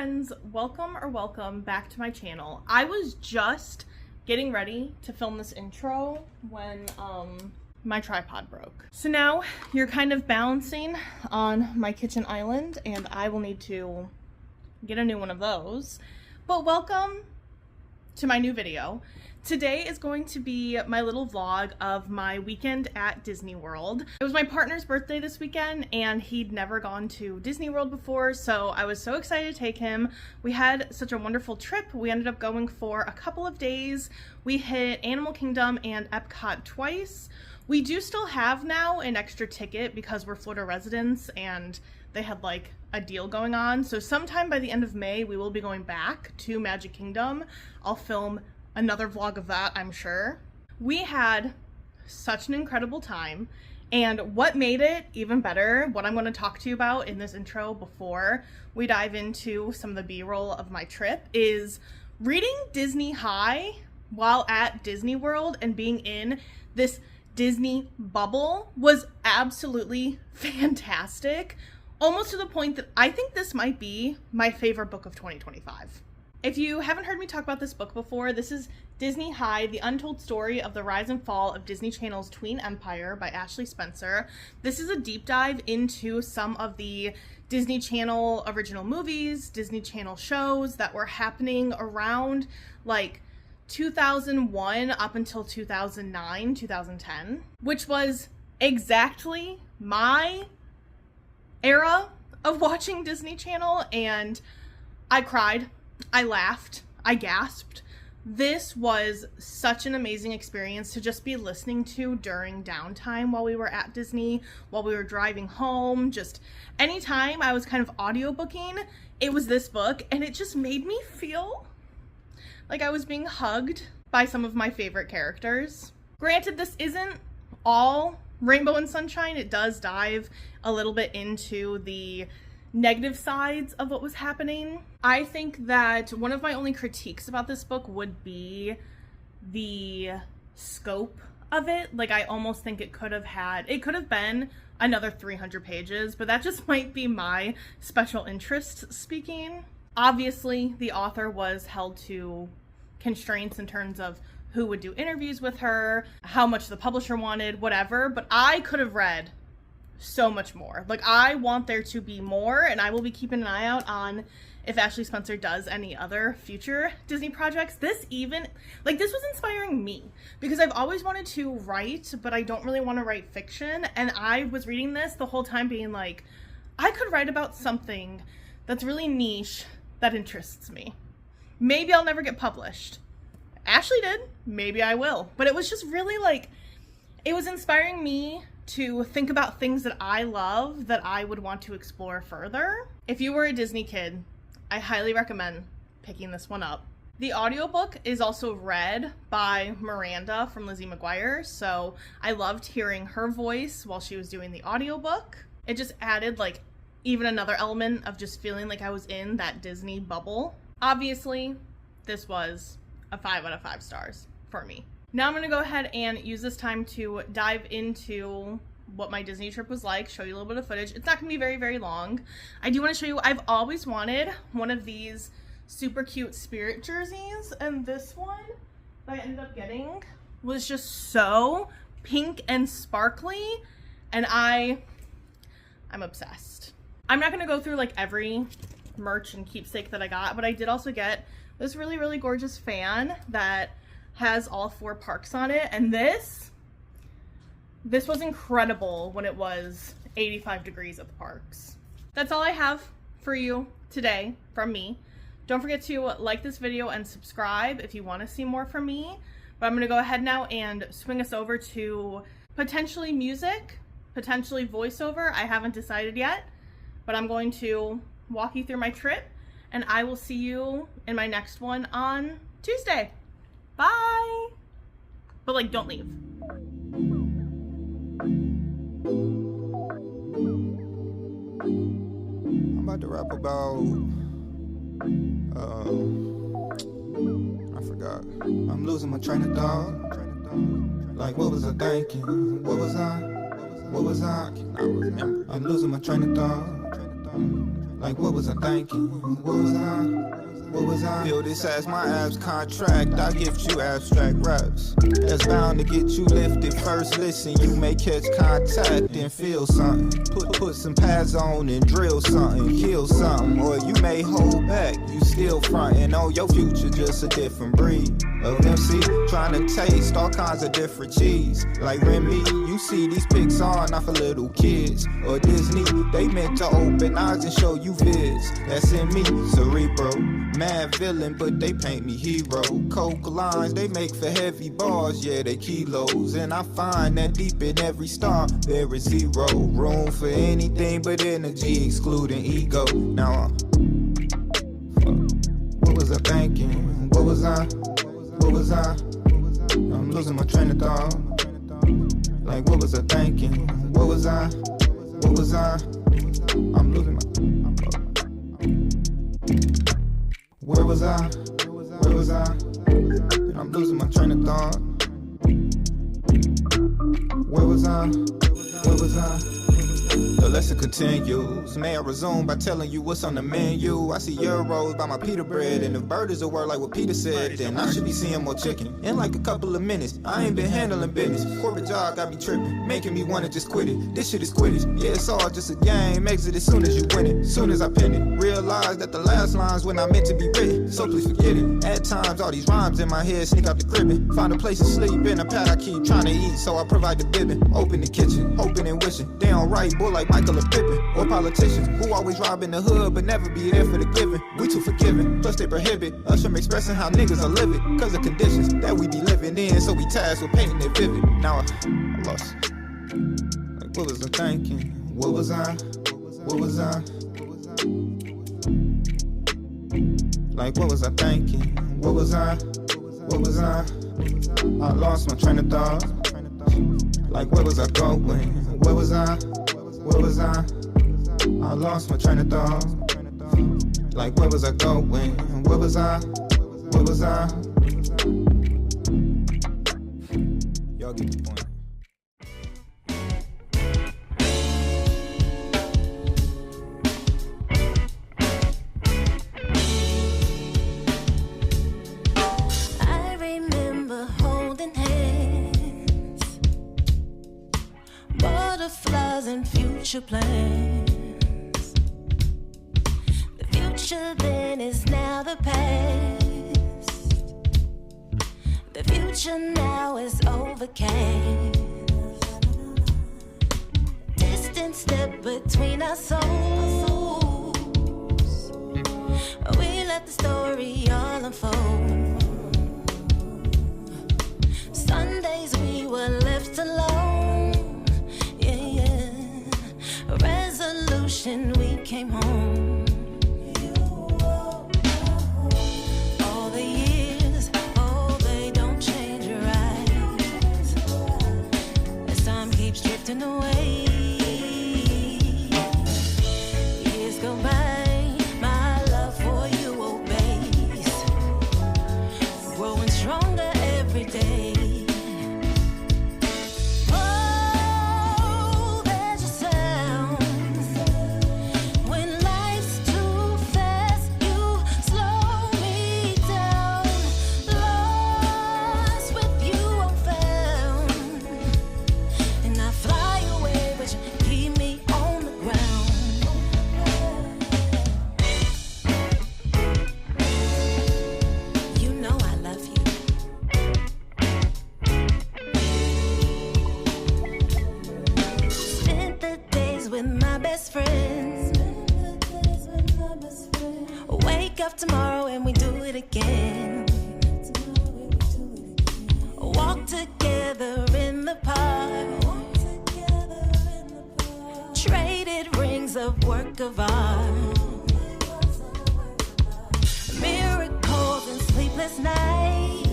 friends, welcome back to my channel. I was just getting ready to film this intro when my tripod broke. So now you're kind of balancing on my kitchen island and I will need to get a new one of those. But welcome to my new video. Today is going to be my little vlog of my weekend at Disney World. It was my partner's birthday this weekend and he'd never gone to Disney World before, so I was so excited to take him. We had such a wonderful trip. We ended up going for a couple of days. We hit Animal Kingdom and Epcot twice. We do still have now an extra ticket because we're Florida residents and they had like a deal going on. So sometime by the end of May, we will be going back to Magic Kingdom. I'll film another vlog of that, I'm sure. We had such an incredible time, and what made it even better, what I'm going to talk to you about in this intro before we dive into some of the B-roll of my trip, is reading Disney High while at Disney World and being in this Disney bubble was absolutely fantastic, almost to the point that I think this might be my favorite book of 2025. If you haven't heard me talk about this book before, this is Disney High, The Untold Story of the Rise and Fall of Disney Channel's Tween Empire by Ashley Spencer. This is a deep dive into some of the Disney Channel original movies, Disney Channel shows that were happening around like 2001 up until 2009, 2010, which was exactly my era of watching Disney Channel, and I cried. I laughed, I gasped. This was such an amazing experience to just be listening to during downtime while we were at Disney, while we were driving home, just anytime I was kind of audiobooking, it was this book, and it just made me feel like I was being hugged by some of my favorite characters. Granted, this isn't all rainbow and sunshine. It does dive a little bit into the negative sides of what was happening. I think that one of my only critiques about this book would be the scope of it. Like, I almost think it could have been another 300 pages, but that just might be my special interest speaking. Obviously, the author was held to constraints in terms of who would do interviews with her, how much the publisher wanted, whatever, but I could have read so much more. Like, I want there to be more, and I will be keeping an eye out on if Ashley Spencer does any other future Disney projects. This was inspiring me because I've always wanted to write, but I don't really want to write fiction, and I was reading this the whole time being like, I could write about something that's really niche that interests me. Maybe I'll never get published. Ashley did. Maybe I will. But it was just really like, it was inspiring me to think about things that I love that I would want to explore further. If you were a Disney kid, I highly recommend picking this one up. The audiobook is also read by Miranda from Lizzie McGuire, so I loved hearing her voice while she was doing the audiobook. It just added like even another element of just feeling like I was in that Disney bubble. Obviously, this was a 5 out of 5 stars for me. Now I'm going to go ahead and use this time to dive into what my Disney trip was like, show you a little bit of footage. It's not going to be very, very long. I do want to show you, I've always wanted one of these super cute Spirit jerseys, and this one that I ended up getting was just so pink and sparkly, and I'm obsessed. I'm not going to go through like every merch and keepsake that I got, but I did also get this really, really gorgeous fan that has all 4 parks on it, and this was incredible when it was 85 degrees at the parks. That's all I have for you today from me. Don't forget to like this video and subscribe if you want to see more from me. But I'm going to go ahead now and swing us over to potentially music, potentially voiceover. I haven't decided yet, but I'm going to walk you through my trip, and I will see you in my next one on Tuesday. Bye! But like, don't leave. I'm about to rap about, I forgot. I'm losing my train of thought. Like, what was I thinking? What was I? I cannot remember. I'm losing my train of thought. Like what was I thinking? What was I? What was I? Feel this as my abs contract. I gift you abstract raps. That's bound to get you lifted. First listen, you may catch contact and feel something. Put some pads on and drill something. Kill something, or you may hold back. You still frontin' on your future, just a different breed of MC. Trying to taste all kinds of different cheese. Like Remy, you see these pics are not for little kids. Or Disney, they meant to open eyes and show you vids. That's in me, cerebro. Mad villain, but they paint me hero. Coke lines, they make for heavy bars, yeah, they kilos. And I find that deep in every star, there is zero room for anything but energy, excluding ego. Now, what was I thinking? What was I? What was I? I'm losing my train of thought. Like, what was I thinking? What was I? What was I? I'm losing my... Where was I? Where was I? I'm losing my train of thought. Where was I? Where was I? The lesson continues. May I resume by telling you what's on the menu? I see euros by my pita bread, and if bird is a word like what Peter said, then I should be seeing more chicken in like a couple of minutes. I ain't been handling business. Corporate job got me tripping, making me wanna just quit it. This shit is quitters. Yeah, it's all just a game. Exit as soon as you win it. Soon as I pin it, realize that the last lines were not meant to be written. So please forget it. At times, all these rhymes in my head sneak out the cribbing. Find a place to sleep in a pad I keep trying to eat, so I provide the bibbing. Open the kitchen, hoping and wishing. They don't write boy like Michael or Pippin, or politicians who always rob in the hood but never be there for the giving. We too forgiving, plus they prohibit us from expressing how niggas are living, cause of conditions that we be living in, so we tasked with painting it vivid. Now I lost. Like what was I thinking? What was I? What was I? Like what was I thinking? What was I? What was I? I lost my train of thought. Like where was I going? Where was I? Where was I? I lost my train of thought. Like where was I going? Where was I? Where was I? Y'all get the point. I remember holding hands, butterflies and future plans. The future then is now the past. The future now is overcast. Distance step between our souls. We let the story all unfold. Sundays we were left alone. Yeah, yeah. Resolution, we came home. All the years, oh, they don't change your eyes. As time keeps drifting away, years go by, my love for you obeys, growing stronger every day. Oh, there's a sound when life's too fast, you slow me down. Lost with you I'm found, and I fly away, but you keep me on the ground. You know I love you. Spent the days with my best friends. Wake up tomorrow and we do it again. Walk together in the park. Traded rings of work of art. Miracles and sleepless nights.